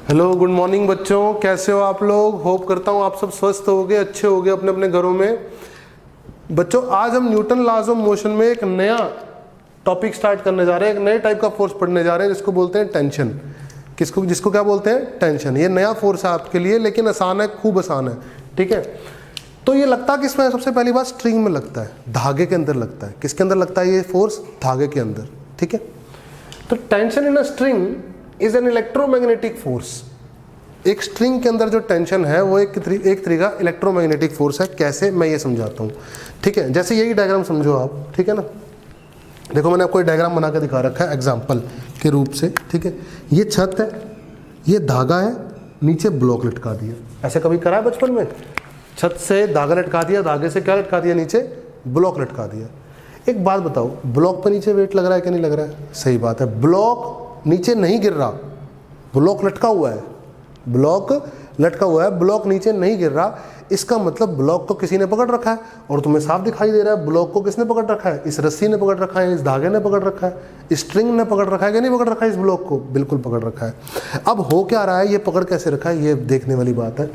Hello, good morning बच्चों, कैसे हो आप लोग। होप करता हूँ आप सब स्वस्थ होगे, अच्छे होगे अपने अपने घरों में। बच्चों, आज हम न्यूटन लॉज ऑफ मोशन में एक नया टॉपिक स्टार्ट करने जा रहे हैं। एक नए टाइप का फोर्स पढ़ने जा रहे हैं जिसको बोलते हैं टेंशन। जिसको क्या बोलते हैं? टेंशन। ये नया फोर्स है आपके लिए, लेकिन आसान है, खूब आसान है। ठीक है, तो ये लगता है किसमें? सबसे पहली बात स्ट्रिंग में लगता है, धागे के अंदर लगता है। किसके अंदर लगता है ये फोर्स? धागे के अंदर। ठीक है, तो tension in a string is an electromagnetic force. एक स्ट्रिंग के अंदर जो टेंशन है वो एक तरीका इलेक्ट्रोमैग्नेटिक फोर्स है। कैसे, मैं ये समझाता हूँ। ठीक है, जैसे यही डायग्राम समझो आप। ठीक है ना, देखो मैंने आपको डायग्राम बना के दिखा रखा है एग्जाम्पल के रूप से। ठीक है, ये छत है, ये धागा है, नीचे ब्लॉक लटका दिया। ऐसे कभी करा है बचपन में? छत से धागा लटका दिया, धागे से क्या लटका दिया? नीचे ब्लॉक लटका दिया। एक बात बताओ, ब्लॉक पर नीचे वेट लग रहा है कि नहीं लग रहा है? सही बात है, ब्लॉक नीचे नहीं गिर रहा, ब्लॉक लटका हुआ है। ब्लॉक लटका हुआ है, ब्लॉक नीचे नहीं गिर रहा। इसका मतलब ब्लॉक को किसी ने पकड़ रखा है, और तुम्हें साफ दिखाई दे रहा है ब्लॉक को किसने पकड़ रखा है? इस रस्सी ने पकड़ रखा है, इस धागे ने पकड़ रखा है, इस स्ट्रिंग ने पकड़ रखा है कि नहीं पकड़ रखा है? इस ब्लॉक को बिल्कुल पकड़ रखा है। अब हो क्या रहा है, ये पकड़ कैसे रखा है, ये देखने वाली बात है।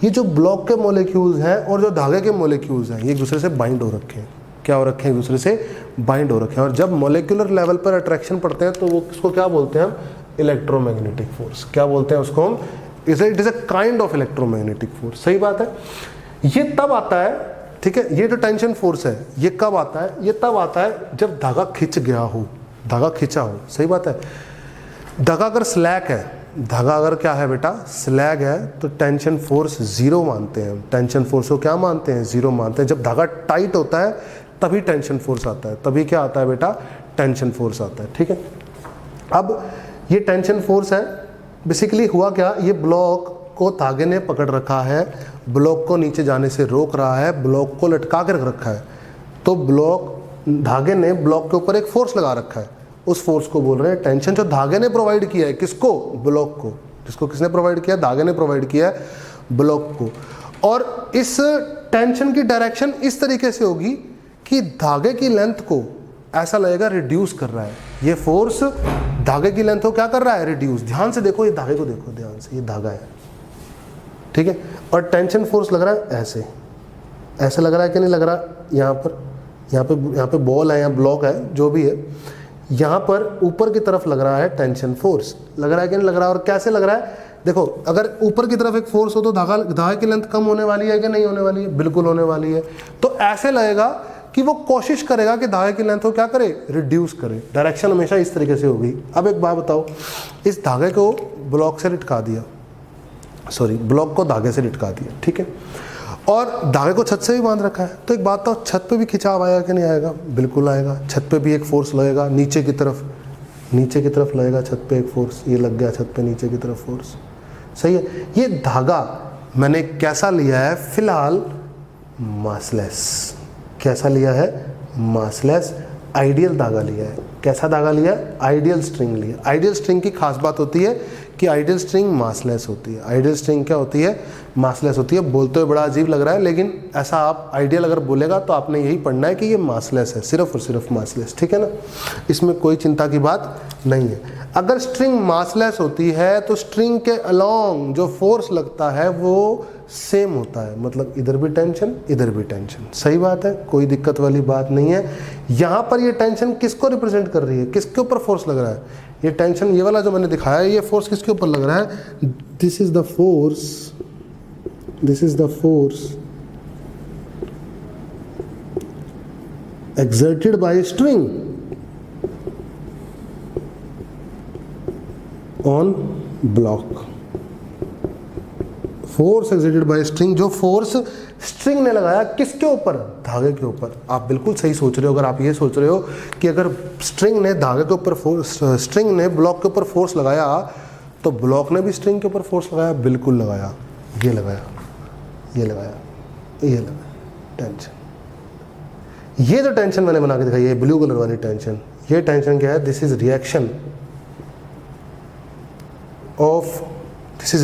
ये जो ब्लॉक के मॉलिक्यूल्स हैं और जो धागे के मॉलिक्यूल्स हैं, ये एक दूसरे से बाइंड हो रखे हैं। क्या हो रखे हैं? एक दूसरे से बाइंड हो रखे हैं। और जब मॉलिक्यूलर लेवल पर अट्रैक्शन पड़ते हैं तो वो इसको क्या बोलते हैं हम? Electromagnetic force. क्या बोलते हैं उसको हम? It is a kind of electromagnetic force. सही बात है। ये तब आता है, ठीक है, ये जो टेंशन फोर्स है ये कब आता है? ये तब आता है जब धागा खिंच गया हो, धागा खिंचा हो। सही बात है। धागा अगर स्लैक है, धागा अगर क्या है बेटा? स्लैग है, तो टेंशन फोर्स जीरो मानते हैं। टेंशन फोर्स को क्या मानते हैं? जीरो मानते हैं। जब धागा टाइट होता है तभी टेंशन फोर्स आता है, तभी क्या आता है बेटा? टेंशन फोर्स आता है। ठीक है, अब ये टेंशन फोर्स है। बेसिकली हुआ क्या, ये ब्लॉक को धागे ने पकड़ रखा है, ब्लॉक को नीचे जाने से रोक रहा है, ब्लॉक को लटका कर रख रखा है। तो धागे ने ब्लॉक के ऊपर एक फोर्स लगा रखा है, उस फोर्स को बोल रहे हैं टेंशन। जो धागे ने प्रोवाइड किया है, किसको? ब्लॉक को। जिसको किसने प्रोवाइड किया? धागे ने प्रोवाइड किया है ब्लॉक को। और इस टेंशन की डायरेक्शन इस तरीके से होगी कि धागे की लेंथ को ऐसा लगेगा रिड्यूस कर रहा है। ये फोर्स धागे की लेंथ को क्या कर रहा है? रिड्यूस। ध्यान से देखो, ये धागे को देखो ध्यान से, ये धागा है, ठीक है, और टेंशन फोर्स लग रहा है ऐसे, ऐसे लग रहा है कि नहीं लग रहा? यहाँ पे बॉल है, यहाँ ब्लॉक है, जो भी है, यहाँ पर ऊपर की तरफ लग रहा है टेंशन फोर्स। लग रहा है कि नहीं लग रहा? और कैसे लग रहा है? देखो, अगर ऊपर की तरफ एक फोर्स हो तो धागे की लेंथ कम होने वाली है कि नहीं होने वाली है? बिल्कुल होने वाली है। तो ऐसे लगेगा कि वो कोशिश करेगा कि धागे की लेंथ को क्या करे? रिड्यूस करे। डायरेक्शन हमेशा इस तरीके से होगी। अब एक बात बताओ, इस धागे को ब्लॉक से लटका दिया, ब्लॉक को धागे से लटका दिया, ठीक है, और धागे को छत से भी बांध रखा है। तो एक बात तो, छत पे भी खिंचाव आएगा कि नहीं आएगा? बिल्कुल आएगा। छत पे भी एक फोर्स लगेगा, नीचे की तरफ लगेगा छत पे एक फोर्स। ये लग गया छत पे नीचे की तरफ फोर्स। सही है। ये धागा मैंने कैसा लिया है? फिलहाल मासलेस। कैसा लिया है? मासलेस आइडियल धागा लिया है। कैसा धागा लिया है? आइडियल स्ट्रिंग लिया। आइडियल स्ट्रिंग की खास बात होती है कि आइडियल स्ट्रिंग मासलेस होती है। आइडियल स्ट्रिंग क्या होती है? मासलेस होती है। बोलते हुए बड़ा अजीब लग रहा है, लेकिन ऐसा आप आइडियल अगर बोलेगा तो आपने यही पढ़ना है कि ये मासलेस है, सिर्फ और सिर्फ मासलेस। ठीक है ना, इसमें कोई चिंता की बात नहीं है। अगर स्ट्रिंग मासलेस होती है तो स्ट्रिंग के अलोंग जो फोर्स लगता है वो सेम होता है, मतलब इधर भी टेंशन, इधर भी टेंशन। सही बात है, कोई दिक्कत वाली बात नहीं है। यहाँ पर ये टेंशन किसको रिप्रेजेंट कर रही है? किसके ऊपर फोर्स लग रहा है? ये टेंशन, ये वाला जो मैंने दिखाया है, ये फोर्स किसके ऊपर लग रहा है? This is the force exerted by string on block। Force exerted bye string, जो फोर्स स्ट्रिंग ने लगाया किसके ऊपर? धागे के ऊपर। आप बिल्कुल सही सोच रहे हो अगर आप ये सोच रहे हो कि अगर स्ट्रिंग ने धागे के ऊपर स्ट्रिंग ने ब्लॉक के ऊपर फोर्स लगाया तो ब्लॉक ने भी स्ट्रिंग के ऊपर फोर्स लगाया। बिल्कुल लगाया। ये लगाया, ये लगाया, ये लगाया टेंशन। ये जो टेंशन मैंने बना के दिखाई है, ब्लू कलर वाली टेंशन, ये टेंशन क्या है? This is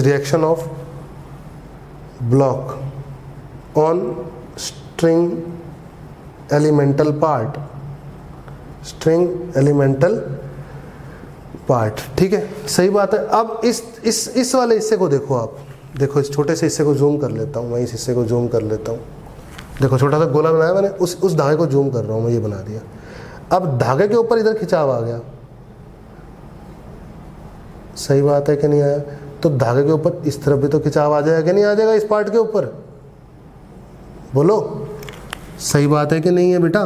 reaction of block on string elemental part, string elemental part, ठीक है, सही बात है। अब इस वाले हिस्से को देखो आप, देखो इस छोटे से हिस्से को जूम कर लेता हूँ मैं, इस हिस्से को जूम कर लेता हूँ। देखो छोटा सा गोला बनाया मैंने, उस धागे को जूम कर रहा हूँ मैं, ये बना दिया। अब धागे के ऊपर इधर खिंचाव आ गया, सही बात है कि नहीं आया? तो धागे के ऊपर इस तरफ भी तो खिंचाव आ जाएगा कि नहीं आ जाएगा इस पार्ट के ऊपर? बोलो, सही बात है कि नहीं है बेटा?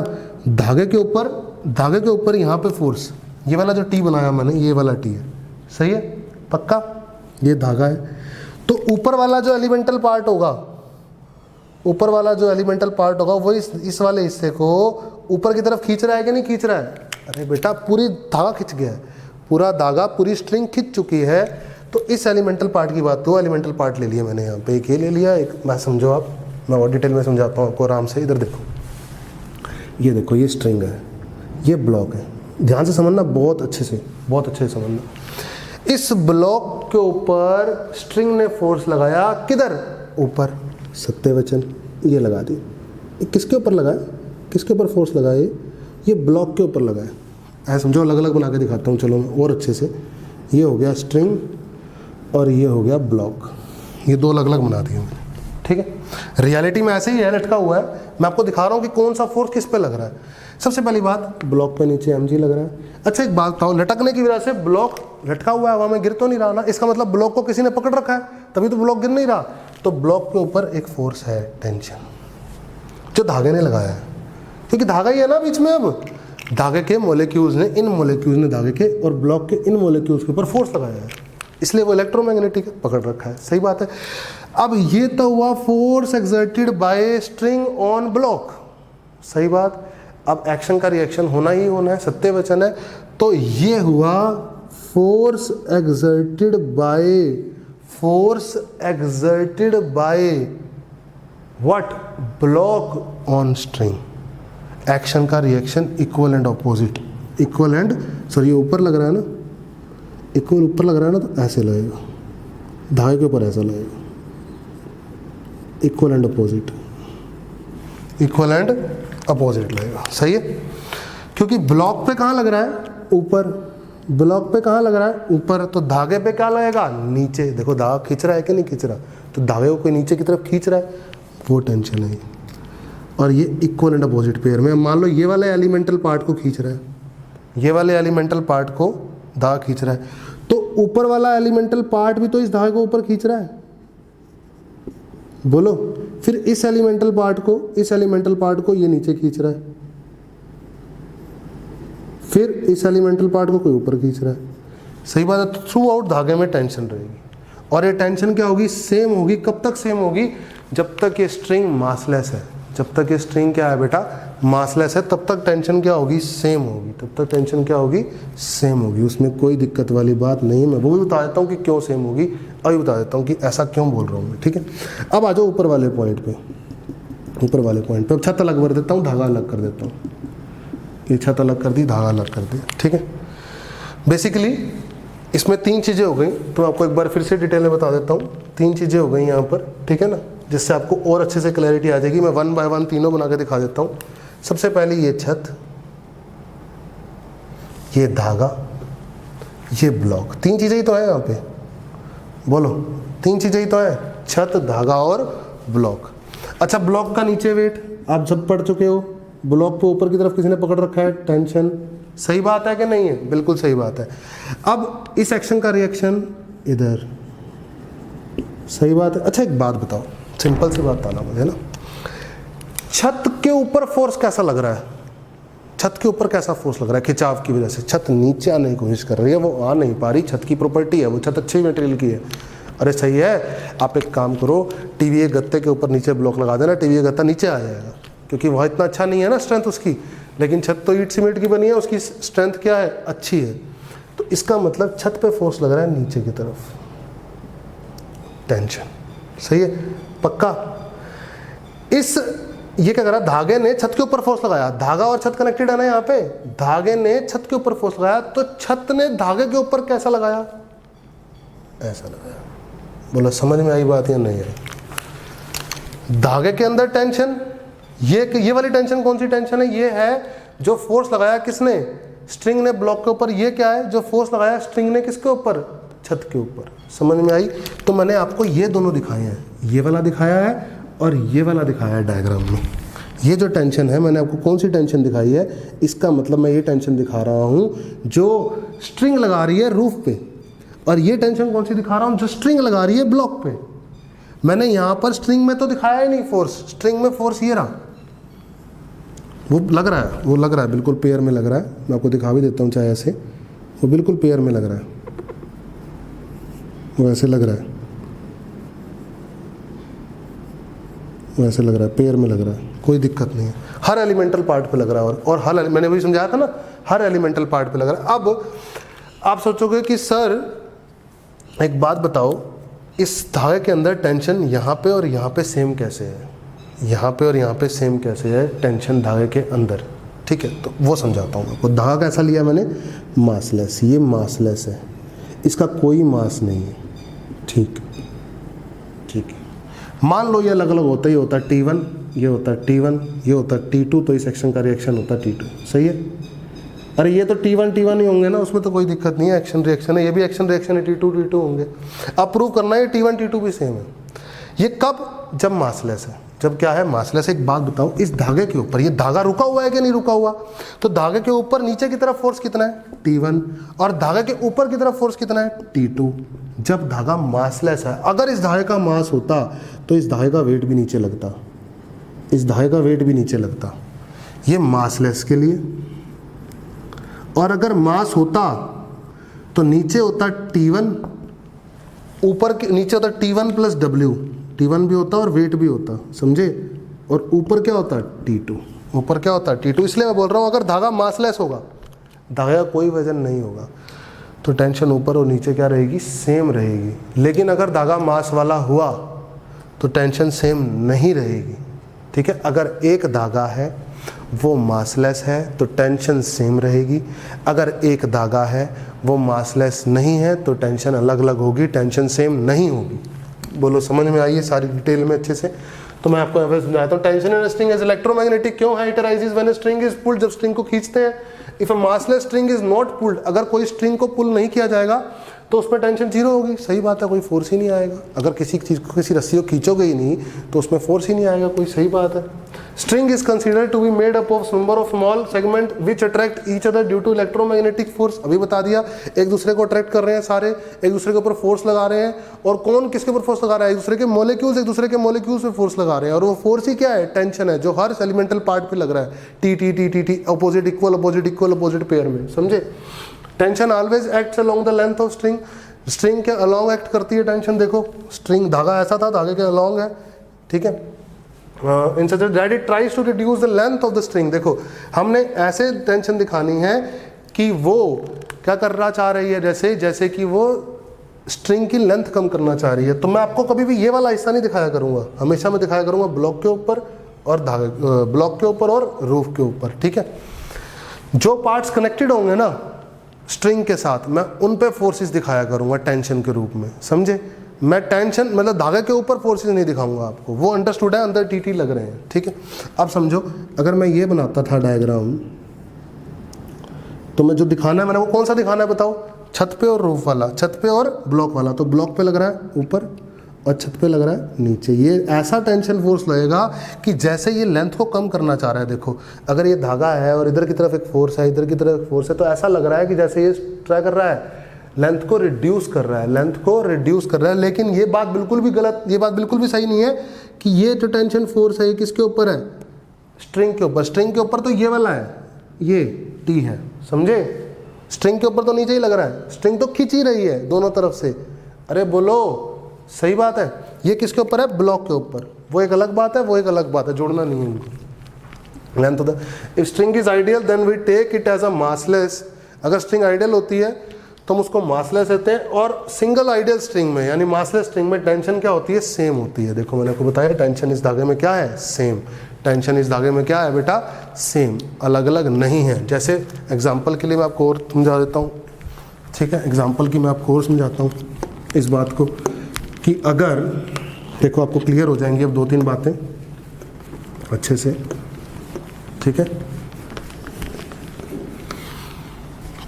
धागे के ऊपर यहाँ पे फोर्स, ये वाला जो टी बनाया मैंने, ये वाला टी है, सही है, पक्का? ये धागा है, तो ऊपर वाला जो एलिमेंटल पार्ट होगा, वो इस वाले हिस्से को ऊपर की तरफ खींच रहा है कि नहीं खींच रहा है? अरे बेटा पूरी धागा खिंच गया है, पूरा धागा, पूरी स्ट्रिंग खिंच चुकी है। तो इस एलिमेंटल पार्ट की बात, 2 एलिमेंटल पार्ट ले लिए मैंने यहाँ पे, एक ये ले लिया, एक मैं, समझो आप, मैं और डिटेल में समझाता हूँ आपको आराम से। इधर देखो, ये देखो, ये स्ट्रिंग है, ये ब्लॉक है, ध्यान से समझना, बहुत अच्छे से समझना। इस ब्लॉक के ऊपर स्ट्रिंग ने फोर्स लगाया, किधर? ऊपर, सत्यवचन, ये लगा दी। किसके ऊपर लगाया? किसके ऊपर फोर्स लगाया? ये ब्लॉक के ऊपर लगाया। ऐसा समझो, अलग अलग बना के दिखाता हूँ, चलो मैं और अच्छे से। ये हो गया स्ट्रिंग और ये हो गया ब्लॉक, ये 2 अलग अलग बना दिए मैंने, ठीक है। रियलिटी में ऐसे ही है, लटका हुआ है, मैं आपको दिखा रहा हूँ कि कौन सा फोर्स किस पे लग रहा है। सबसे पहली बात, ब्लॉक पे नीचे mg लग रहा है। अच्छा एक बात बताओ, लटकने की वजह से ब्लॉक लटका हुआ है, हवा में गिर तो नहीं रहा ना? इसका मतलब ब्लॉक को किसी ने पकड़ रखा है, तभी तो ब्लॉक गिर नहीं रहा। तो ब्लॉक के ऊपर एक फोर्स है, टेंशन, जो धागे ने लगाया है, क्योंकि धागा ही है ना बीच में। अब धागे के मोलिक्यूल्स ने, इन मोलिक्यूल्स ने धागे के और ब्लॉक के इन मोलिक्यूल्स के ऊपर फोर्स लगाया है, इसलिए वो इलेक्ट्रोमैग्नेटिक पकड़ रखा है, सही बात है। अब ये तो हुआ force exerted bye string on block, सही बात। अब एक्शन का रिएक्शन होना ही होना है, सत्य वचन है। तो ये हुआ force exerted by what? Block on string. Action का reaction equal and opposite, equal and, sorry ये ऊपर लग रहा है ना, इक्वल ऊपर लग रहा है ना, तो ऐसे लगेगा, धागे के ऊपर ऐसा लगेगा, equal and opposite, equal and opposite लगेगा, सही है। क्योंकि ब्लॉक पे कहाँ लग रहा है? ऊपर। ब्लॉक पे कहाँ लग रहा है? ऊपर। तो धागे पे क्या लगेगा? नीचे। देखो धागा खींच रहा है कि नहीं खींच रहा? तो धागे को कोई नीचे की तरफ खींच रहा है, वो टेंशन है। और ये इक्वल एंड अपोजिट पेयर में, मान लो ये वाले एलिमेंटल पार्ट को खींच रहा है, ये वाले एलिमेंटल पार्ट को धागा खींच रहा है, तो ऊपर वाला एलिमेंटल पार्ट भी तो इस धागे को ऊपर खींच रहा है, बोलो। फिर इस एलिमेंटल पार्ट को ये नीचे खींच रहा है, फिर इस एलिमेंटल पार्ट को कोई ऊपर खींच रहा है, सही बात है। तो थ्रू आउट धागे में टेंशन रहेगी, और ये टेंशन क्या होगी? सेम होगी। कब तक सेम होगी? जब तक ये स्ट्रिंग मासलेस है। जब तक ये स्ट्रिंग क्या है बेटा? मासलेस है, तब तक टेंशन क्या होगी? सेम होगी। तब तक टेंशन क्या होगी? सेम होगी। उसमें कोई दिक्कत वाली बात नहीं है। मैं वो भी बता देता हूँ कि क्यों सेम होगी, अभी बता देता हूँ कि ऐसा क्यों बोल रहा हूँ मैं, ठीक है। अब आ जाओ ऊपर वाले पॉइंट पे, ऊपर वाले पॉइंट पे। अब छत अलग कर देता हूँ, धागा अलग कर देता हूँ। ये छत अलग कर दी, धागा अलग कर दिया, ठीक है। बेसिकली इसमें 3 चीज़ें हो गई, तो आपको एक बार फिर से डिटेल में बता देता हूँ। 3 चीज़ें हो गई यहाँ पर, ठीक है ना, जिससे आपको और अच्छे से क्लैरिटी आ जाएगी। मैं 1 बाय 1 तीनों बना के दिखा देता हूँ। सबसे पहले ये छत, ये धागा, ये ब्लॉक, 3 चीज़ें ही तो है यहाँ पे, बोलो। 3 चीज़ें ही तो है, छत, धागा और ब्लॉक। अच्छा, ब्लॉक का नीचे वेट आप सब पढ़ चुके हो। ब्लॉक पे ऊपर की तरफ किसी ने पकड़ रखा है, टेंशन, सही बात है कि नहीं है? बिल्कुल सही बात है। अब इस एक्शन का रिएक्शन इधर, सही बात है। अच्छा एक बात बताओ, सिंपल सी बात बताना मुझे ना, छत के ऊपर फोर्स कैसा लग रहा है? छत के ऊपर कैसा फोर्स लग रहा है? खिंचाव की वजह से छत नीचे आने की कोशिश कर रही है, वो आ नहीं पा रही। छत की प्रॉपर्टी है वो, छत अच्छी मटेरियल की है। अरे सही है, आप एक काम करो, टीवी के गत्ते के ऊपर नीचे ब्लॉक लगा देना, टीवी का गत्ता नीचे आ जाएगा, क्योंकि वह इतना अच्छा नहीं है ना स्ट्रेंथ उसकी। लेकिन छत तो ईंट सीमेंट की बनी है, उसकी स्ट्रेंथ क्या है? अच्छी है। तो इसका मतलब छत पे फोर्स लग रहा है नीचे की तरफ, टेंशन, सही है, पक्का। ये क्या करा? धागे ने छत के ऊपर फोर्स लगाया, धागा और छत कनेक्टेड है ना यहाँ पे। धागे ने छत के ऊपर फोर्स लगाया, तो छत ने धागे के ऊपर कैसा लगाया? ऐसा लगाया। बोलो समझ में आई बात या नहीं आई? धागे के अंदर टेंशन, ये वाली टेंशन कौन सी टेंशन है? ये है जो फोर्स लगाया किसने? स्ट्रिंग ने ब्लॉक के ऊपर, ये क्या है जो फोर्स लगाया स्ट्रिंग ने किसके ऊपर, छत के ऊपर। समझ में आई? तो मैंने आपको ये दोनों दिखाए हैं, ये वाला दिखाया है और ये वाला दिखाया है डायग्राम में। ये जो टेंशन है मैंने आपको कौन सी टेंशन दिखाई है, इसका मतलब मैं ये टेंशन दिखा रहा हूँ जो स्ट्रिंग लगा रही है रूफ पे, और ये टेंशन कौन सी दिखा रहा हूँ जो स्ट्रिंग लगा रही है ब्लॉक पे। मैंने यहाँ पर स्ट्रिंग में तो दिखाया ही नहीं फोर्स, स्ट्रिंग में फोर्स ये रहा, वो लग रहा है, वो लग रहा है बिल्कुल पेयर में लग रहा है। मैं आपको दिखा भी देता हूँ चाहे ऐसे, वो बिल्कुल पेयर में लग रहा है, वो ऐसे लग रहा है, वो ऐसे लग रहा है, पेयर में लग रहा है, कोई दिक्कत नहीं है। हर एलिमेंटल पार्ट पे लग रहा है और हर, मैंने वही समझाया था ना, हर एलिमेंटल पार्ट पे लग रहा है। अब आप सोचोगे कि सर एक बात बताओ, इस धागे के अंदर टेंशन यहाँ पे और यहाँ पे सेम कैसे है, यहाँ पे और यहाँ पे सेम कैसे है टेंशन धागे के अंदर, ठीक है। तो वो समझाता हूँ आपको। धागा कैसा लिया मैंने, मासलेस, ये मासलेस है, इसका कोई मास नहीं है, ठीक ठीक है। मान लो ये अलग अलग होता ही होता है, T1 ये होता है, T1 ये होता है, T2 तो इस सेक्शन का रिएक्शन होता है T2, सही है। अरे ये तो T1 ही होंगे ना, उसमें तो कोई दिक्कत नहीं है, एक्शन रिएक्शन है, ये भी एक्शन रिएक्शन है, T2 होंगे। अब प्रूव करना है T1 T2 भी सेम है। ये कब, जब मासलेस है, जब क्या है मासलेस। एक बात बताओ, इस धागे के ऊपर, ये धागा रुका हुआ है कि नहीं रुका हुआ, तो धागे के ऊपर नीचे की तरफ फोर्स कितना है, T1, और धागे के ऊपर की तरफ फोर्स कितना है, T2। जब धागा मासलेस है, अगर इस धागे का मास होता तो इस धागे का वेट भी नीचे लगता, इस धागे का वेट भी नीचे लगता, ये मासलेस के लिए। और अगर मास होता तो नीचे होता T1, ऊपर के नीचे होता T1 प्लस W, T1 भी होता और वेट भी होता, समझे। और ऊपर क्या होता, T2, ऊपर क्या होता, T2। इसलिए मैं बोल रहा हूँ अगर धागा मासलेस होगा, धागे का कोई वजन नहीं होगा, तो टेंशन ऊपर और नीचे क्या रहेगी, सेम रहेगी। लेकिन अगर धागा मास वाला हुआ तो टेंशन सेम नहीं रहेगी, ठीक है। अगर एक धागा है वो मासलेस है तो टेंशन सेम रहेगी, अगर एक धागा है वो मासलेस नहीं है तो टेंशन अलग अलग होगी, टेंशन सेम नहीं होगी। बोलो समझ में आई है सारी डिटेल में अच्छे से? तो मैं आपको यहाँ पे समझाता हूँ। Tension in string is electromagnetic क्यों है, it arises when string is pulled, जब स्ट्रिंग को खींचते हैं। If a massless string is not pulled, अगर कोई स्ट्रिंग को पुल नहीं किया जाएगा तो उसमें टेंशन जीरो होगी, सही बात है, कोई फोर्स ही नहीं आएगा। अगर किसी चीज़ को, किसी रस्सी को खींचोगे ही नहीं तो उसमें फोर्स ही नहीं आएगा, कोई, सही बात है। String is considered to be made up of number of small segment which attract each other due to electromagnetic force. अभी बता दिया, एक दूसरे को अट्रैक्ट कर रहे हैं, सारे एक दूसरे के ऊपर फोर्स लगा रहे हैं। और कौन किसके ऊपर फोर्स लगा रहा है, एक दूसरे के मॉलिक्यूल्स एक दूसरे के मॉलिक्यूल्स पे फोर्स लगा रहे हैं। और वो फोर्स ही क्या है, टेंशन है, जो हर एलिमेंटल पार्ट पे लग रहा है, T T T T T, opposite equal opposite equal opposite pair में, समझे। Tension always acts along the length of string, string के अलोंग एक्ट करती है टेंशन। देखो स्ट्रिंग, धागा ऐसा था, धागे के अलोंग है, ठीक है। In such that it tries to reduce the length of the string. देखो हमने ऐसे टेंशन दिखानी है कि वो क्या करना चाह रही है, जैसे कि वो स्ट्रिंग की लेंथ कम करना चाह रही है। तो मैं आपको कभी भी ये वाला हिस्सा नहीं दिखाया करूंगा, हमेशा मैं दिखाया करूंगा ब्लॉक के ऊपर और धागे, ब्लॉक के ऊपर और रूफ के ऊपर, ठीक है। जो पार्ट्स कनेक्टेड होंगे ना स्ट्रिंग के साथ, मैं उन पे फोर्सेस दिखाया करूंगा टेंशन के रूप में, समझे। मैं टेंशन मतलब धागे के ऊपर फोर्सेस नहीं दिखाऊंगा आपको, वो अंडरस्टूड है, अंदर टीटी लग रहे हैं, ठीक है। अब समझो, अगर मैं ये बनाता था डायग्राम, तो मैं जो दिखाना है मैंने वो कौन सा दिखाना है बताओ, छत पे और रूफ वाला, छत पे और ब्लॉक वाला। तो ब्लॉक पे लग रहा है ऊपर और छत पे लग रहा है नीचे। ये ऐसा टेंशन फोर्स लगेगा कि जैसे ये लेंथ को कम करना चाह रहा है। देखो अगर ये धागा है और इधर की तरफ एक फोर्स है, इधर की तरफ एक फोर्स है, तो ऐसा लग रहा है कि जैसे ये ट्राई कर रहा है, लेंथ को रिड्यूस कर रहा है, लेंथ को रिड्यूस कर रहा है। लेकिन ये बात बिल्कुल भी गलत, ये बात बिल्कुल भी सही नहीं है कि ये जो टेंशन फोर्स है ये किसके ऊपर है, स्ट्रिंग के ऊपर। स्ट्रिंग के ऊपर तो ये वाला है, ये टी है, समझे। स्ट्रिंग के ऊपर तो नीचे ही लग रहा है, स्ट्रिंग तो खींच ही रही है दोनों तरफ से। अरे बोलो, सही बात है। ये किसके ऊपर है, ब्लॉक के ऊपर। वो एक अलग बात है, वो एक अलग बात है, जोड़ना नहीं है इनको। Length of the, if string is ideal then we take it as a massless. अगर स्ट्रिंग आइडियल होती है तो हम उसको मासलेस लेते हैं। और सिंगल आइडियल स्ट्रिंग में यानी मासलेस स्ट्रिंग में टेंशन क्या होती है, सेम होती है। देखो मैंने आपको बताया टेंशन इस धागे में क्या है, सेम। टेंशन इस धागे में क्या है बेटा, सेम, अलग अलग नहीं है। जैसे एग्जांपल के लिए मैं आपको और समझा देता हूँ, ठीक है। एग्जांपल की मैं आपको और समझाता हूँ इस बात को कि अगर, देखो आपको क्लियर हो जाएंगी अब दो तीन बातें अच्छे से, ठीक है।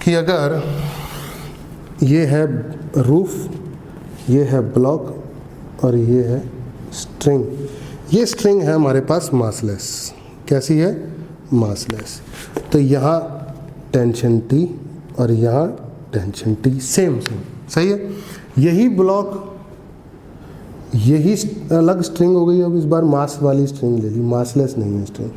कि अगर ये है रूफ, ये है ब्लॉक और ये है स्ट्रिंग, ये स्ट्रिंग है हमारे पास मासलेस। कैसी है? मासलेस। तो यहाँ टेंशन T और यहाँ टेंशन T सेम सही है। यही ब्लॉक, यही अलग स्ट्रिंग हो गई। अब इस बार मास वाली स्ट्रिंग ले ली, मासलेस नहीं है स्ट्रिंग।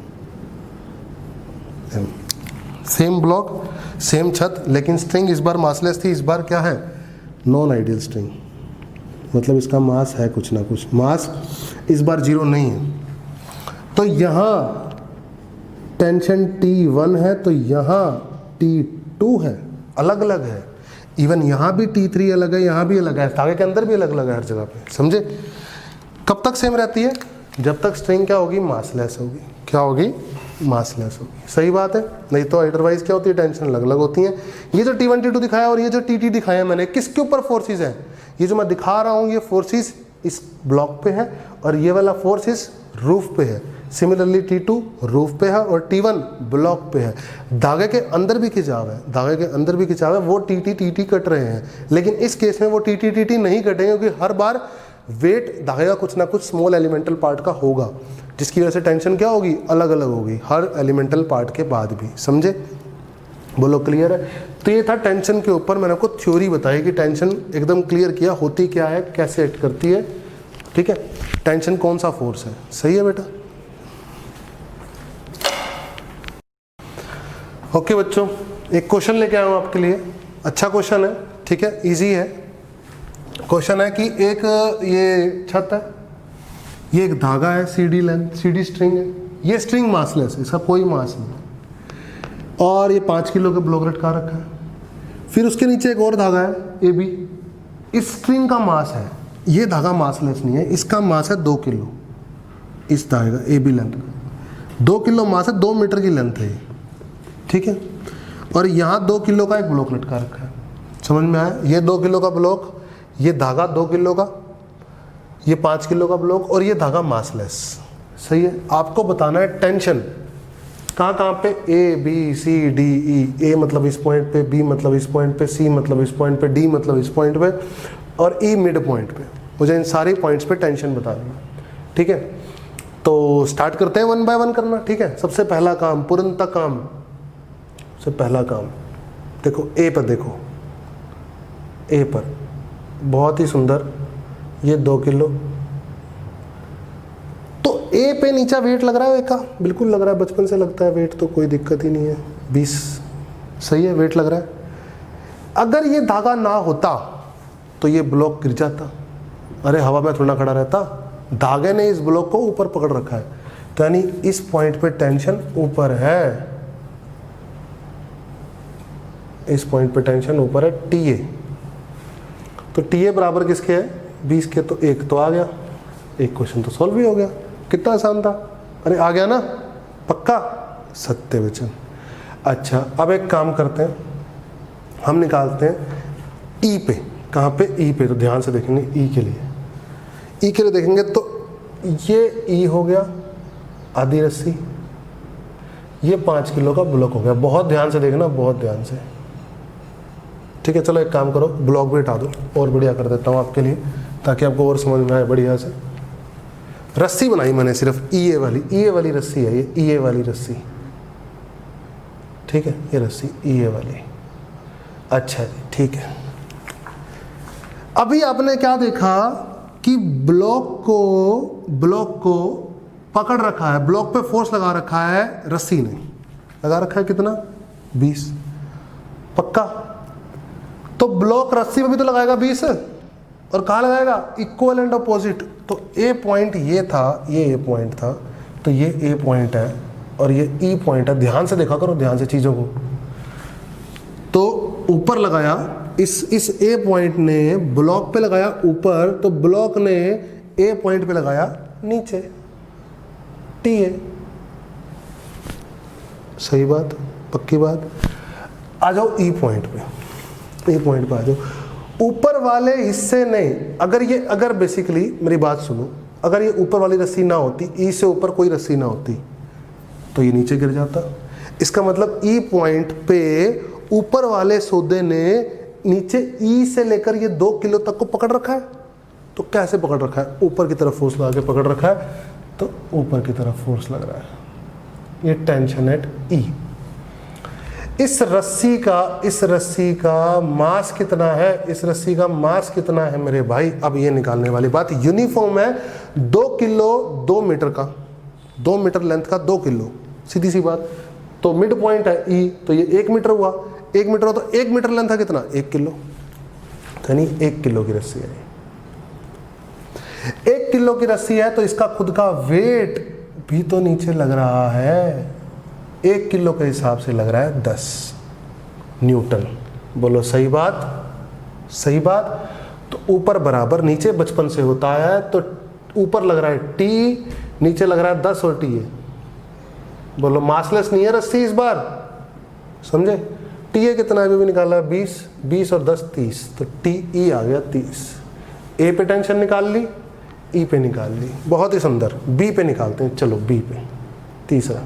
सेम ब्लॉक सेम छत, लेकिन स्ट्रिंग इस बार मासलेस थी, इस बार क्या है? नॉन आइडियल स्ट्रिंग, मतलब इसका मास है कुछ ना कुछ, मास इस बार 0 नहीं है। तो यहाँ टेंशन T1 है, तो यहाँ T2 है, अलग अलग है। इवन यहाँ भी T3 अलग है, यहाँ भी अलग है, धागे के अंदर भी अलग अलग है हर जगह पे, समझे? कब तक सेम रहती है? जब तक स्ट्रिंग क्या होगी? मासलेस होगी। क्या होगी? मासलेस होगी। सही बात है। नहीं तो अदरवाइज क्या होती है? टेंशन अलग अलग होती है। ये जो T1 T2 दिखाया और ये जो TT दिखाया मैंने, किसके ऊपर फोर्सेस हैं? ये जो मैं दिखा रहा हूँ ये फोर्सेस इस ब्लॉक पे है और ये वाला फोर्सेस रूफ पे है। सिमिलरली T2 रूफ पे है और T1 ब्लॉक पे है। धागे के अंदर भी खिंचाव है, धागे के अंदर भी खिंचाव है, वो TT TT कट रहे हैं, लेकिन इस केस में वो TT TT नहीं कटेंगे क्योंकि हर बार वेट धागे का कुछ ना कुछ स्मॉल एलिमेंटल पार्ट का होगा, जिसकी वजह से टेंशन क्या होगी? अलग अलग होगी हर एलिमेंटल पार्ट के बाद भी। समझे? बोलो क्लियर है? तो ये था टेंशन के ऊपर, मैंने आपको थ्योरी बताई कि टेंशन एकदम क्लियर किया, होती क्या है, कैसे एक्ट करती है। ठीक है? टेंशन कौन सा फोर्स है? सही है बेटा? ओके बच्चों, एक क्वेश्चन लेके आया हूँ आपके लिए। अच्छा क्वेश्चन है, ठीक है, इजी है। क्वेश्चन है कि एक ये छत है, ये एक धागा है CD लेंथ, CD स्ट्रिंग है, ये स्ट्रिंग मासलेस है, इसका कोई मास नहीं, और ये 5 किलो का ब्लॉक लटका रखा है। फिर उसके नीचे एक और धागा है AB, इस स्ट्रिंग का मास है, ये धागा मासलेस नहीं है, इसका मास है 2 किलो, इस धागे का AB लेंथ का 2 किलो मास है, 2 मीटर की लेंथ है ये, ठीक है। और यहाँ 2 किलो का एक ब्लॉक लटका रखा है, समझ में आया? ये 2 किलो का ब्लॉक, ये धागा 2 किलो का, ये 5 किलो का ब्लॉक और ये धागा मासलेस। सही है। आपको बताना है टेंशन कहाँ कहाँ पे, A B C D E, A मतलब इस पॉइंट पे, B मतलब इस पॉइंट पे, C मतलब इस पॉइंट पे, D मतलब इस पॉइंट पे और E मिड पॉइंट पे। मुझे इन सारे पॉइंट्स पे टेंशन बतानी है, ठीक है। तो स्टार्ट करते हैं 1 बाय 1 करना, ठीक है। सबसे पहला काम, पूर्णतः काम, सबसे पहला काम देखो A पर, देखो A पर बहुत ही सुंदर, ये 2 किलो। तो A पे नीचा वेट लग रहा है A का, बिल्कुल लग रहा है, बचपन से लगता है वेट, तो कोई दिक्कत ही नहीं है। 20 सही है, वेट लग रहा है। अगर ये धागा ना होता तो ये ब्लॉक गिर जाता, अरे हवा में थोड़ा खड़ा रहता, धागे ने इस ब्लॉक को ऊपर पकड़ रखा है, तो यानी इस पॉइंट पे टेंशन ऊपर है, इस पॉइंट पे टेंशन ऊपर है, TA। तो TA बराबर किसके है? 20 के, तो 1 तो आ गया, एक क्वेश्चन तो सॉल्व भी हो गया। कितना आसान था, अरे आ गया ना, पक्का? सत्य वचन। अच्छा, अब एक काम करते हैं, हम निकालते हैं E पे। कहाँ पे? E पे। तो ध्यान से देखेंगे E के लिए, E के लिए देखेंगे तो ये E हो गया आधी रस्सी, ये 5 किलो का ब्लॉक हो गया। बहुत ध्यान से देखना, बहुत ध्यान से, ठीक है। चलो एक काम करो, ब्लॉक भी हटा दो, और बढ़िया कर देता हूँ आपके लिए, ताकि आपको और समझ में आए बढ़िया से। रस्सी बनाई मैंने सिर्फ EA वाली रस्सी है, ये EA वाली रस्सी, ठीक है, ये रस्सी EA वाली। अच्छा जी, ठीक है। अभी आपने क्या देखा कि ब्लॉक को पकड़ रखा है, ब्लॉक पे फोर्स लगा रखा है, रस्सी ने लगा रखा है कितना? 20, पक्का? तो ब्लॉक रस्सी में भी तो लगाएगा 20, और कहाँ लगाएगा? Equal and opposite. तो A पॉइंट ये था, ये A पॉइंट था, तो ये A पॉइंट है और ये E पॉइंट है। ध्यान से देखा करो, ध्यान से चीज़ों को। तो ऊपर लगाया, इस A पॉइंट ने ब्लॉक पे लगाया ऊपर, तो ब्लॉक ने A पॉइंट पे लगाया नीचे, TA। सही बात, पक्की बात। आ जाओ E पॉइंट पे, A पॉइंट पे आ जाओ। ऊपर वाले हिस्से ने, अगर बेसिकली मेरी बात सुनो, अगर ये ऊपर वाली रस्सी ना होती, E से ऊपर कोई रस्सी ना होती, तो ये नीचे गिर जाता। इसका मतलब E पॉइंट पे ऊपर वाले सौदे ने नीचे ई से लेकर ये 2 किलो तक को पकड़ रखा है। तो कैसे पकड़ रखा है? ऊपर की तरफ फोर्स लगा के पकड़ रखा है, तो ऊपर की तरफ फोर्स लग रहा है, ये टेंशन एट ई। इस रस्सी का मास कितना है? इस रस्सी का मास कितना है मेरे भाई? अब ये निकालने वाली बात। यूनिफॉर्म है 2 किलो 2 मीटर का, 2 मीटर लेंथ का 2 किलो, सीधी सी बात। तो मिड पॉइंट है ई, तो ये 1 मीटर हुआ, 1 मीटर हुआ तो 1 मीटर लेंथ है कितना? 1 किलो, यानी 1 किलो की रस्सी है। 1 किलो की रस्सी है तो इसका खुद का वेट भी तो नीचे लग रहा है, 1 किलो के हिसाब से लग रहा है 10 न्यूटन। बोलो सही बात? सही बात। तो ऊपर बराबर नीचे बचपन से होता है, तो ऊपर लग रहा है टी, नीचे लग रहा है 10 और टी है। बोलो मासलेस नहीं है रस्सी इस बार, समझे? टी ए कितना है भी निकाला है 20, 20 और 10 30, तो टी ई आ गया 30। ए पे टेंशन निकाल ली, ई पे निकाल ली, बहुत ही सुंदर। बी पे निकालते हैं, चलो बी पे, तीसरा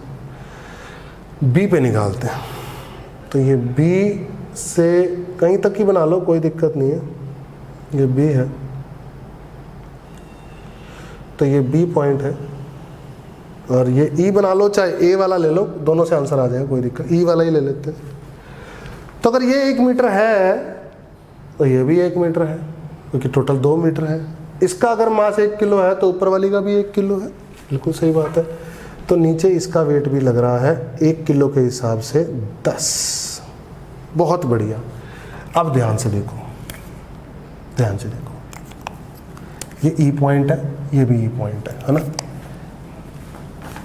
बी पे निकालते हैं। तो ये बी से कहीं तक ही बना लो, कोई दिक्कत नहीं है, ये बी है, तो ये बी पॉइंट है, और ये ई बना लो, चाहे ए वाला ले लो, दोनों से आंसर आ जाएगा, कोई दिक्कत, ई वाला ही ले लेते हैं। तो अगर ये 1 मीटर है तो ये भी 1 मीटर है, क्योंकि टोटल 2 मीटर है। इसका अगर मास 1 किलो है तो ऊपर वाली का भी 1 किलो है, बिल्कुल सही बात है। तो नीचे इसका वेट भी लग रहा है 1 किलो के हिसाब से 10। बहुत बढ़िया। अब ध्यान से देखो, ध्यान से देखो, ये ई पॉइंट है, ये भी ई पॉइंट है ना।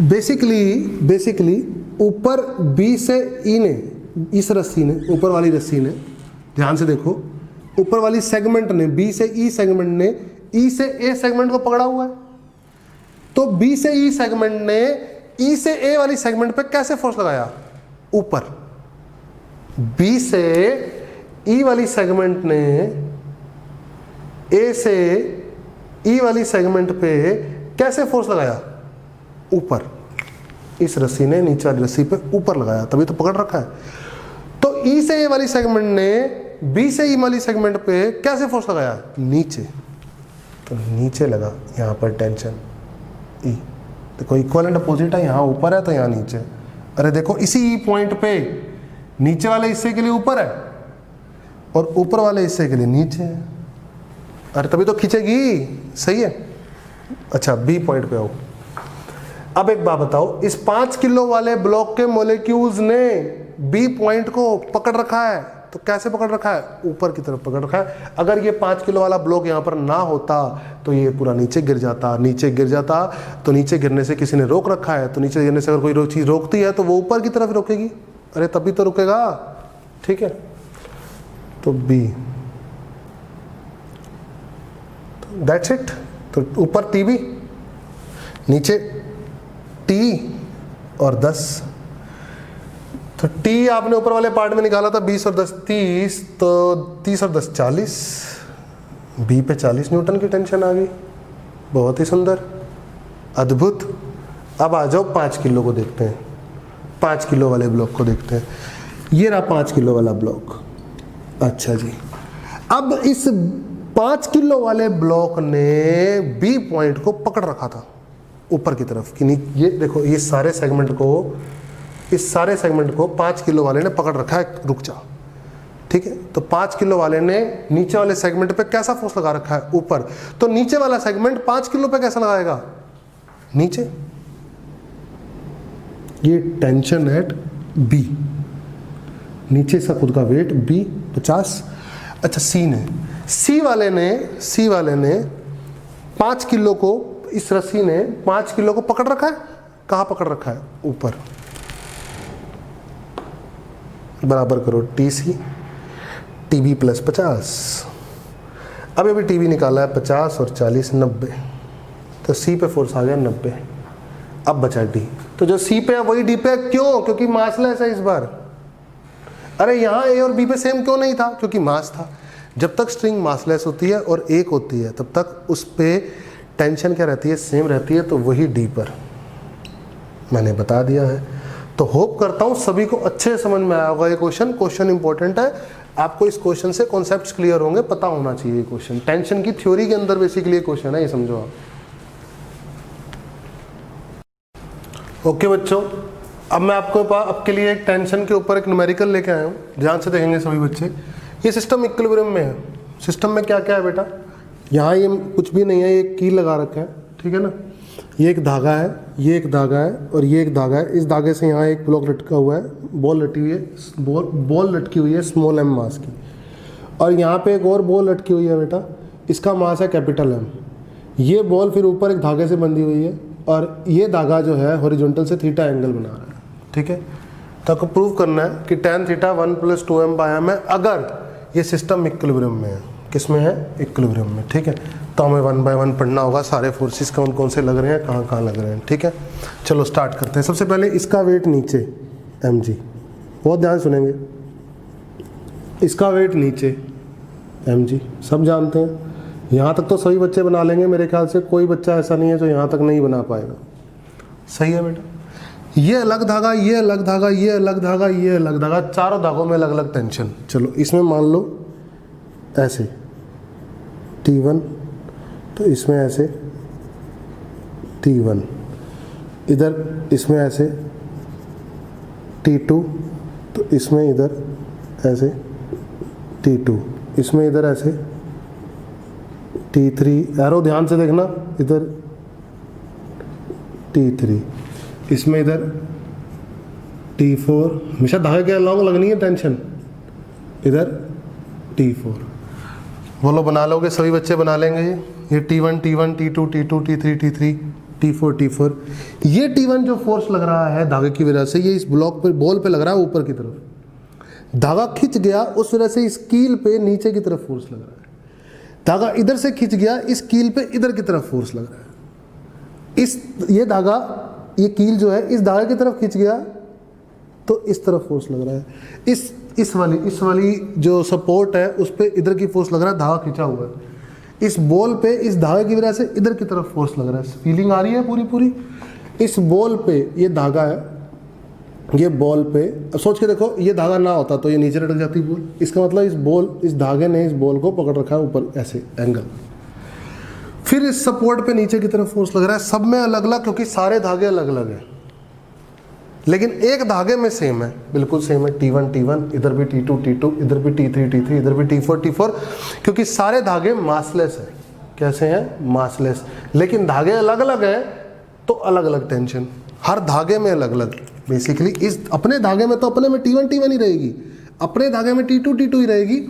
बेसिकली ऊपर बी से ई ने, इस रस्सी ने, ऊपर वाली रस्सी ने, ध्यान से देखो, ऊपर वाली सेगमेंट ने, बी से ई सेगमेंट ने ई से ए सेगमेंट को पकड़ा हुआ है। तो बी से ई सेगमेंट ने ई से ए वाली सेगमेंट पे कैसे फोर्स लगाया? ऊपर। बी से ई वाली सेगमेंट ने ए से ई वाली सेगमेंट पे कैसे फोर्स लगाया? ऊपर। इस रस्सी ने नीचे वाली रस्सी पे ऊपर लगाया, तभी तो पकड़ रखा है। तो ई से ए वाली सेगमेंट ने बी से ई वाली सेगमेंट पे कैसे फोर्स लगाया? नीचे। तो नीचे लगा यहाँ पर टेंशन ई। देखो इक्वलेंट अपोजिट है, यहाँ ऊपर है तो यहाँ नीचे। अरे देखो इसी ई पॉइंट पे नीचे वाले हिस्से के लिए ऊपर है और ऊपर वाले हिस्से के लिए नीचे है। अरे तभी तो खींचेगी, सही है। अच्छा बी पॉइंट पे आओ। अब एक बात बताओ, इस 5 किलो वाले ब्लॉक के मोलिक्यूल्स ने बी पॉइंट को पकड़ रखा है, तो कैसे पकड़ रखा है? ऊपर की तरफ पकड़ रखा है। अगर ये 5 किलो वाला ब्लॉक यहाँ पर ना होता तो ये पूरा नीचे गिर जाता, नीचे गिर जाता। तो नीचे गिरने से किसी ने रोक रखा है, तो नीचे गिरने से अगर कोई चीज़ रोकती है तो वो ऊपर की तरफ रोकेगी। अरे तभी तो रुकेगा, ठीक है। तो बी, दैट्स इट। तो ऊपर टी बी, नीचे टी और 10। तो टी आपने ऊपर वाले पार्ट में निकाला था 20 और 10 30, तो 30 और 10 40, बी पे 40 न्यूटन की टेंशन आ गई। बहुत ही सुंदर, अद्भुत। अब आ जाओ 5 किलो को देखते हैं, 5 किलो वाले ब्लॉक को देखते हैं। ये रहा 5 किलो वाला ब्लॉक। अच्छा जी, अब इस 5 किलो वाले ब्लॉक ने बी पॉइंट को पकड़ रखा था ऊपर की तरफ कि नहीं। ये देखो, ये सारे सेगमेंट को, इस सारे सेगमेंट को 5 किलो वाले ने पकड़ रखा है। रुक जा, ठीक है। तो 5 किलो वाले ने नीचे वाले सेगमेंट पे कैसा फोर्स लगा रखा है? ऊपर। तो नीचे वाला सेगमेंट 5 किलो पे कैसा लगाएगा? नीचे। ये टेंशन एट बी, नीचे इसका खुद का वेट बी 50। अच्छा सी ने, सी वाले ने 5 किलो को, इस रस्सी ने 5 किलो को पकड़ रखा है। कहाँ पकड़ रखा है? ऊपर। बराबर करो T C, T B plus 50। अब अभी टी बी निकाला है 50 और 40 90, तो सी पे फोर्स आ गया 90। अब बचा डी, तो जो सी पे है वही डी पे है। क्यों? क्योंकि मासलेस है इस बार। अरे यहाँ ए और बी पे सेम क्यों नहीं था? क्योंकि मास था। जब तक स्ट्रिंग मासलेस होती है और एक होती है तब तक उस पे टेंशन क्या रहती है? सेम रहती है। तो वही डी पर मैंने बता दिया है। तो होप करता हूँ सभी को अच्छे समझ में आया होगा ये क्वेश्चन इंपॉर्टेंट है, आपको इस क्वेश्चन से कॉन्सेप्ट्स क्लियर होंगे, पता होना चाहिए ये क्वेश्चन, टेंशन की थ्योरी के अंदर बेसिकली ये क्वेश्चन है, ये समझो आप। ओके बच्चों, अब मैं आपको आपके लिए एक टेंशन के ऊपर एक न्यूमेरिकल लेके आया हूँ, ध्यान से देखेंगे सभी बच्चे। ये सिस्टम इक्विलिब्रियम में है। सिस्टम में क्या क्या है बेटा, यहाँ ये कुछ भी नहीं है, ये कील लगा रखा है, ठीक है ना, ये एक धागा है, ये एक धागा है और ये एक धागा है। इस धागे से यहाँ एक ब्लॉक लटका हुआ है, बॉल लटकी हुई है, बॉल लटकी हुई है स्मॉल एम मास की, और यहाँ पे एक और बॉल लटकी हुई है बेटा, इसका मास है कैपिटल एम। ये बॉल फिर ऊपर एक धागे से बंधी हुई है और ये धागा जो है हॉरिजॉन्टल से थीटा एंगल बना रहा है, ठीक है। तो आपको प्रूव करना है कि tan थीटा 1 + 2m/m है अगर ये सिस्टम इक्विलिब्रियम में है। किस में है? इक्विलिब्रियम में, ठीक है। तो हमें 1 बाय 1 पढ़ना होगा, सारे फोर्सेस कौन कौन से लग रहे हैं, कहाँ कहाँ लग रहे हैं, ठीक है। चलो स्टार्ट करते हैं। सबसे पहले इसका वेट नीचे mg, बहुत ध्यान सुनेंगे, इसका वेट नीचे mg, सब जानते हैं। यहाँ तक तो सभी बच्चे बना लेंगे मेरे ख्याल से, कोई बच्चा ऐसा नहीं है जो यहाँ तक नहीं बना पाएगा, सही है बेटा। ये अलग धागा, ये अलग धागा, ये अलग धागा, ये अलग धागा, चारों धागों में अलग अलग टेंशन। चलो इसमें मान लो ऐसे T1, तो इसमें ऐसे T1, इधर इसमें ऐसे T2, तो इसमें इधर ऐसे T2, इसमें इधर ऐसे T3, एरो ध्यान से देखना, इधर T3, इसमें इधर T4, हमेशा धागे के अलॉन्ग लगनी है टेंशन, इधर T4। बोलो बना लोगे, सभी बच्चे बना लेंगे ये T1 T1 T2 T2 T3 T3 T4 T4। ये T1 जो फोर्स लग रहा है धागे की वजह से, ये इस ब्लॉक पे बॉल पे लग रहा है ऊपर की तरफ, धागा खिंच गया उस वजह से इस कील पे नीचे की तरफ फोर्स लग रहा है। धागा इधर से खिंच गया, इस कील पे इधर की तरफ फोर्स लग रहा है। ये धागा, ये कील जो है इस धागे की तरफ खिंच गया तो इस तरफ फोर्स लग रहा है। इस वाली जो सपोर्ट है उस पे इधर की फोर्स लग रहा है, धागा खिंचा हुआ है। इस बॉल पे इस धागे की वजह से इधर की तरफ फोर्स लग रहा है। फीलिंग आ रही है पूरी। इस बॉल पे ये धागा है, ये बॉल पे, अब सोच के देखो, ये धागा ना होता तो ये नीचे लटक जाती बॉल, इसका मतलब इस धागे ने इस बॉल को पकड़ रखा है ऊपर ऐसे एंगल। फिर इस सपोर्ट पे नीचे की तरफ फोर्स लग रहा है, सब में अलग अलग, क्योंकि सारे धागे अलग अलग हैं लेकिन एक धागे में सेम है, बिल्कुल सेम है। T1 T1, इधर भी T2 T2, इधर भी T3 T3, इधर भी T4 T4, क्योंकि सारे धागे मासलेस हैं। कैसे हैं? मासलेस। लेकिन धागे अलग अलग हैं तो अलग अलग टेंशन, हर धागे में अलग अलग। बेसिकली इस अपने धागे में तो अपने में T1 T1 ही रहेगी, अपने धागे में T2 T2 ही रहेगी,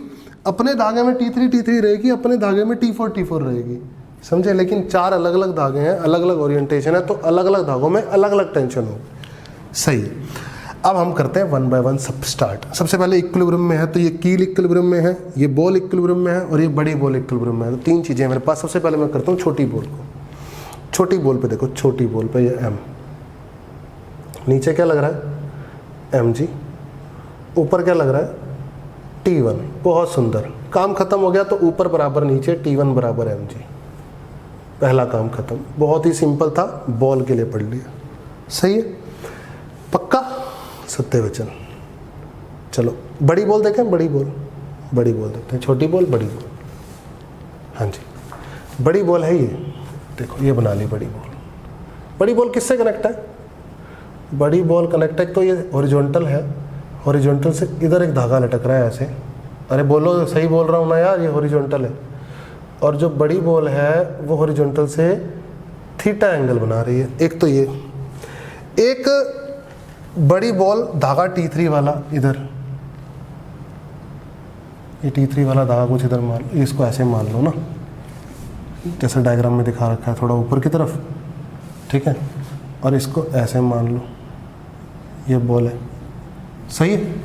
अपने धागे में T3 T3 रहेगी, अपने धागे में T4 T4 रहेगी, समझे। लेकिन चार अलग अलग धागे हैं, अलग अलग ओरिएंटेशन है, तो अलग अलग धागों में अलग अलग टेंशन हो, सही। अब हम करते हैं 1 बाय 1 सब स्टार्ट। सबसे पहले इक्विलिब्रियम में है तो ये कील इक्विलिब्रियम में है, ये बॉल इक्विलिब्रियम में है और ये बड़ी बॉल इक्विलिब्रियम में है। तो तीन चीज़ें मेरे पास। सबसे पहले मैं करता हूँ छोटी बॉल को। छोटी बॉल पे देखो, छोटी बॉल पे ये M, नीचे क्या लग रहा है? mg, ऊपर क्या लग रहा है? T1। बहुत सुंदर, काम खत्म हो गया। तो ऊपर बराबर नीचे T1 बराबर mg, पहला काम खत्म। बहुत ही सिंपल था, बॉल के लिए पढ़ लिया, सही है, पक्का, सत्य वचन। चलो बड़ी बॉल देखें, बड़ी बॉल देखते हैं, छोटी बॉल, बड़ी बॉल। हाँ जी, बड़ी बॉल है ये, देखो ये बना ली बड़ी बॉल। बड़ी बॉल किससे कनेक्ट है? बड़ी बॉल कनेक्ट है, तो ये हॉरिजॉन्टल है, हॉरिजॉन्टल से इधर एक धागा लटक रहा है ऐसे। अरे बोलो, सही बोल रहा हूँ ना यार, ये हॉरिजॉन्टल है। और जो बड़ी बॉल है वो हॉरिजॉन्टल से थीटा एंगल बना रही है। एक तो ये, एक बड़ी बॉल धागा T3 वाला इधर, ये T3 वाला धागा कुछ इधर मान, इसको ऐसे मान लो ना, जैसे डायग्राम में दिखा रखा है, थोड़ा ऊपर की तरफ, ठीक है। और इसको ऐसे मान लो, ये बॉल है, सही है।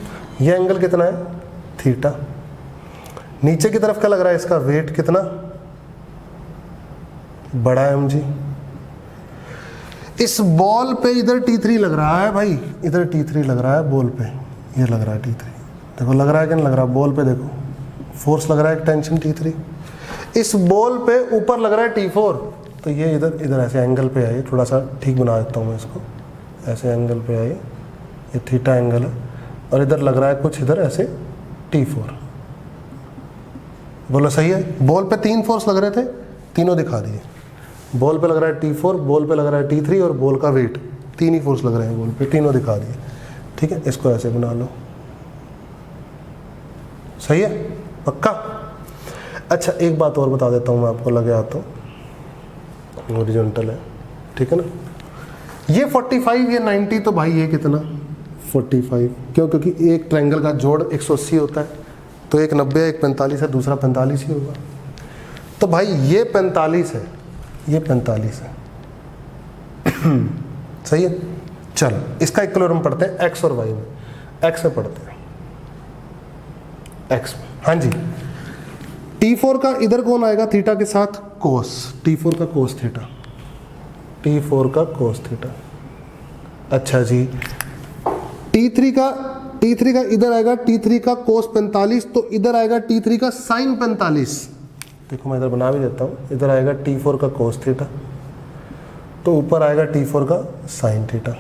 ये एंगल कितना है? थीटा। नीचे की तरफ क्या लग रहा है? इसका वेट कितना? बड़ा mg। इस बॉल पे इधर T3 लग रहा है भाई, इधर T3 लग रहा है बॉल पे, ये लग रहा है T3। देखो लग रहा है कि नहीं लग रहा? बॉल पे देखो फोर्स लग रहा है, एक टेंशन T3। इस बॉल पे ऊपर लग रहा है T4, तो ये इधर ऐसे एंगल पे आए, थोड़ा सा ठीक बना देता हूँ मैं इसको, ऐसे एंगल पे आए, ये थीटा एंगल है, और इधर लग रहा है कुछ इधर ऐसे T4। बोलो सही है। बॉल पे 3 फोर्स लग रहे थे, तीनों दिखा दिए। बॉल पे लग रहा है T4, बॉल पे लग रहा है T3 और बॉल का वेट, 3 ही फोर्स लग रहे हैं बॉल पे, तीनों दिखा दिए। ठीक है, इसको ऐसे बना लो। सही है, पक्का। अच्छा एक बात और बता देता हूँ मैं आपको, लगे हाथों, हॉरिजॉन्टल है, ठीक है ना। ये 45, ये 90, तो भाई ये कितना 45, क्यों? क्योंकि एक ट्रायंगल का जोड़ 180 होता है, तो एक 90 है, एक 45 है, दूसरा 45 ही होगा। तो भाई ये 45 है, ये 45 है। सही है। चलो इसका इक्विलिब्रियम पढ़ते हैं एक्स और वाई में। एक्स में पढ़ते हैं, एक्स में। हाँ जी, T4 का इधर कौन आएगा थीटा के साथ? कोस। T4 का कोस थीटा, T4 का कोस थीटा। अच्छा जी, T3 का इधर आएगा T3 का कोस 45, तो इधर आएगा T3 का साइन 45। देखो मैं इधर बना भी देता हूँ, इधर आएगा T4 का कोस थीटा, तो ऊपर आएगा T4 का साइन थीटा।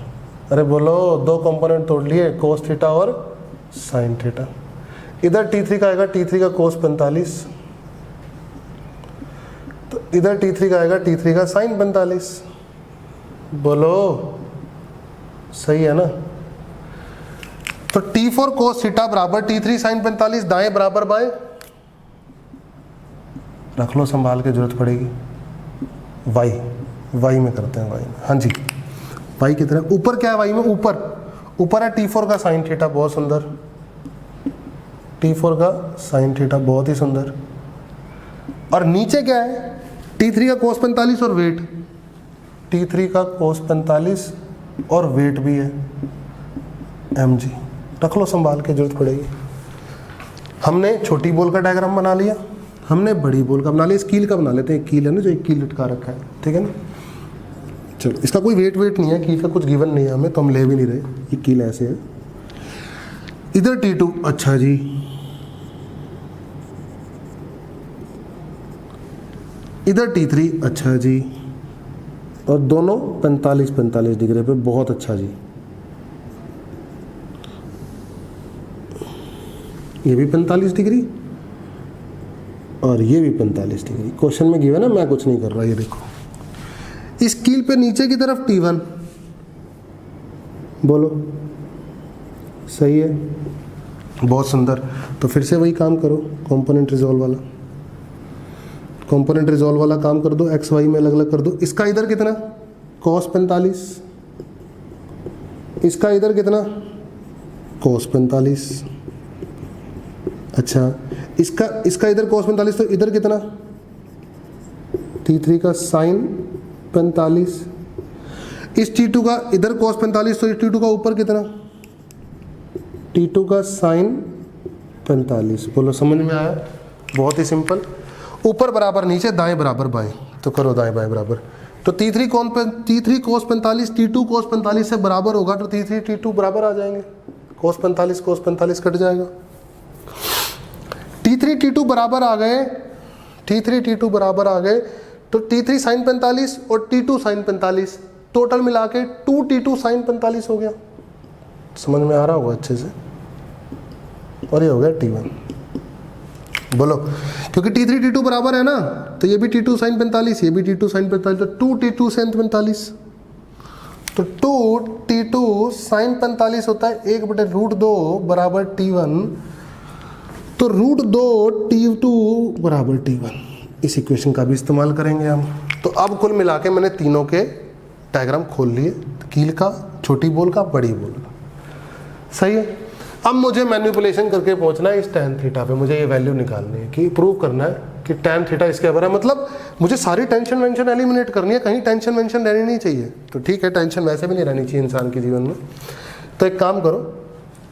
अरे बोलो, 2 कंपोनेंट तोड़ लिए, कोस थीटा और साइन थीटा। इधर T3 का आएगा T3 का कोस 45, तो इधर T3 का आएगा T3 का साइन 45। बोलो सही है ना। तो T4 कोस थीटा बराबर T3 साइन 45, दाएं बराबर बाएं, रख लो संभाल के, जरूरत पड़ेगी। वाई में करते हैं, वाई में। हाँ जी, वाई कितना ऊपर, क्या है वाई में? ऊपर है T4 का साइन थीटा, बहुत सुंदर। T4 का साइन थीटा, बहुत ही सुंदर। और नीचे क्या है? T3 का कोस 45 और वेट, T3 का कोस 45 और वेट भी है mg। रख लो संभाल के, जरूरत पड़ेगी। हमने छोटी बॉल का डायग्राम बना लिया, हमने बड़ी बॉल का बना लिया। इस कील का बना लेते हैं, कील है ना जो एक कील लटका रखा है, ठीक है ना। चलो, इसका कोई वेट नहीं है, कील का कुछ गिवन नहीं है हमें, तो हम ले भी नहीं रहे। ये कील ऐसे है, इधर T2, अच्छा जी, इधर T3, अच्छा जी, और दोनों 45 डिग्री पे, बहुत अच्छा जी। ये भी 45 डिग्री और ये भी 45 डिग्री। क्वेश्चन में गिवन है, मैं कुछ नहीं कर रहा। ये देखो, इस कील पे नीचे की तरफ T1, बोलो सही है, बहुत सुंदर। तो फिर से वही काम करो, कंपोनेंट रिजॉल्व वाला, कंपोनेंट रिजॉल्व वाला काम कर दो, एक्स वाई में अलग अलग कर दो। इसका इधर कितना? cos 45, इसका इधर कितना? cos 45। अच्छा, इसका इधर cos 45, तो इधर कितना? T3 का साइन 45। इस T2 का इधर cos 45, तो इस T2 का ऊपर कितना? T2 का साइन 45। बोलो समझ में आया? बहुत ही सिंपल। ऊपर बराबर नीचे, दाएं बराबर बाएं, तो करो दाएं बाएं बराबर। तो T3 cos 45 T2 cos 45 से बराबर होगा, तो T3 T2 बराबर आ जाएंगे। cos 45 कट जाएगा। T3 T2 बराबर आ गए, T3 T2 बराबर आ गए, तो T3 साइन 45 और T2 साइन 45, टोटल मिला के 2T2 साइन 45 हो गया। समझ में आ रहा होगा अच्छे से। और ये हो गया T1। बोलो, क्योंकि T3 T2 बराबर है ना, तो ये भी T2 साइन 45, ये भी T2 साइन 45, तो 2T2 साइन 45, तो 2T2 साइन 45 होता है 1/√2 बराबर T1, तो √2 T2 बराबर T1। इस इक्वेशन का भी इस्तेमाल करेंगे हम। तो अब कुल मिला के मैंने तीनों के डायग्राम खोल लिए, कील का, छोटी बॉल का, बड़ी बॉल का। सही है। अब मुझे मैनिपुलेशन करके पहुंचना है इस tan थीटा पे, मुझे ये वैल्यू निकालनी है, कि प्रूव करना है कि tan थीटा इसके बराबर है। मतलब मुझे सारी टेंशन वेंशन एलिमिनेट करनी है, कहीं टेंशन वेंशन रहनी नहीं चाहिए। तो ठीक है, टेंशन वैसे भी नहीं रहनी चाहिए इंसान के जीवन में। तो एक काम करो,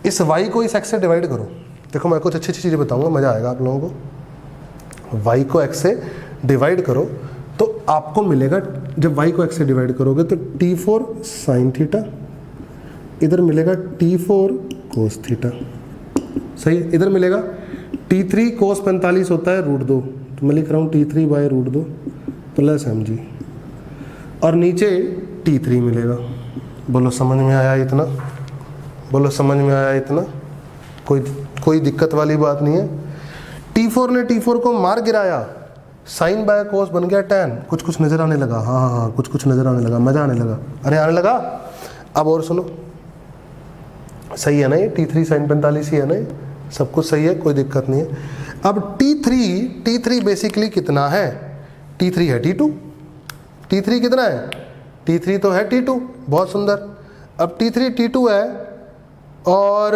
इस y को इस x से डिवाइड करो। देखो मैं कुछ अच्छी अच्छी चीज़ें बताऊँगा, मज़ा आएगा आप लोगों को। y को x से डिवाइड करो तो आपको मिलेगा, जब y को x से डिवाइड करोगे तो T4 साइन थीटा, इधर मिलेगा T4 कोस थीटा। सही है। इधर मिलेगा T3 कोस 45 होता है √2, तो मैं लिख रहा हूँ T3/√2 प्लस mg, और नीचे T3 मिलेगा। बोलो समझ में आया इतना? बोलो समझ में आया इतना? कोई दिक्कत वाली बात नहीं है। T4 ने T4 को मार गिराया, साइन बाय कोस बन गया tan। कुछ नजर आने लगा? हाँ, कुछ नजर आने लगा, मजा आने लगा। अरे आने लगा। अब और सुनो, सही है ना ये? T3 साइन 45 ही है ना ये? सब कुछ सही है, कोई दिक्कत नहीं है। अब T3 बेसिकली कितना है? T3 है T2। T3 कितना है? T3 तो है T2, बहुत सुंदर। अब T3 T2 है और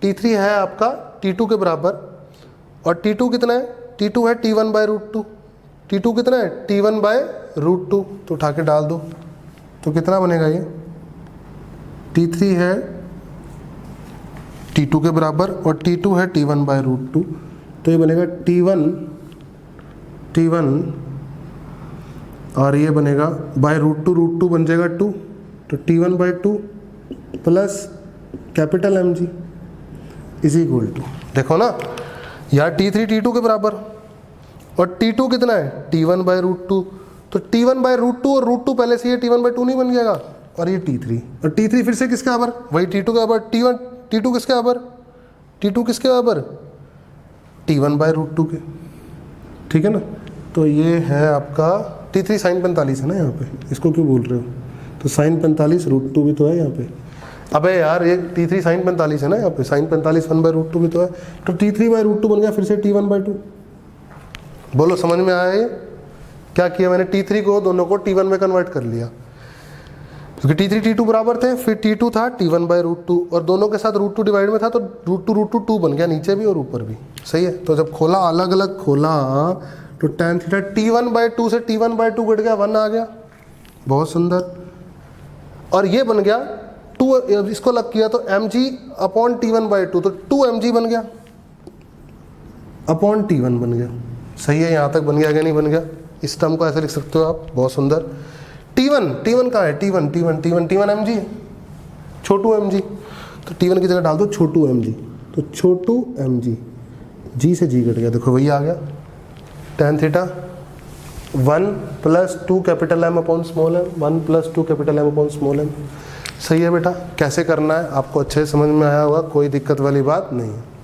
T3 है आपका T2 के बराबर, और T2 कितना है? T2 है T1/√2। T2 कितना है? T1/√2। तो उठा के डाल दो, तो कितना बनेगा ये? T3 है T2 के बराबर और T2 है T1/√2, तो ये बनेगा T1 और ये बनेगा √2 बन जाएगा 2, तो T1/2 plus capital mg is equal to, देखो ना यार, T3 T2 के बराबर और T2 कितना है? T1/√2। तो T1/√2 और √2 पहले से ये T1/2 नहीं बन जाएगा, और ये T3, और T3 फिर से किसके बराबर? वही T2 के बराबर। T2 किसके बराबर? T2 किसके बराबर? T1/√2 के, ठीक है ना? तो ये है आपका T3 साइन 45 है ना यहाँ पे, इसको क्यों बोल रहे हो? तो साइन 45 √2 भी तो है यहाँ पे। अबे यार ये T3 साइन 45 है ना यहाँ पे, साइन 45 1/√2 भी तो है, तो T3/√2 बन गया फिर से T1/2। बोलो समझ में आया ये? क्या किया मैंने? T3 को दोनों को T1 में कन्वर्ट कर लिया, क्योंकि T3 T2 बराबर थे, फिर T2 था T1/√2 और दोनों के साथ √2 डिवाइड में था, तो √2 2 बन गया, नीचे भी और ऊपर भी। सही है? तो जब खोला, अलग अलग खोला, तो tan थीटा T1/2 से T1/2 घट गया, 1 आ गया, बहुत सुंदर। और ये बन गया 2, इसको लग किया तो mg/T1/2, तो 2mg बन गया अपॉन T1 बन गया। सही है? यहाँ तक बन गया क्या नहीं बन गया? इस टर्म को ऐसे लिख सकते हो आप, बहुत सुंदर। T1 कहाँ है? T1 mg है, छोटू mg, तो T1 की जगह डाल दो छोटू mg, तो छोटू mg, g से g कट गया, देखो वही आ गया, tan theta 1 + 2 capital M upon small m, 1 + 2 capital M upon small m। सही है बेटा? कैसे करना है आपको अच्छे से समझ में आया होगा, कोई दिक्कत वाली बात नहीं है।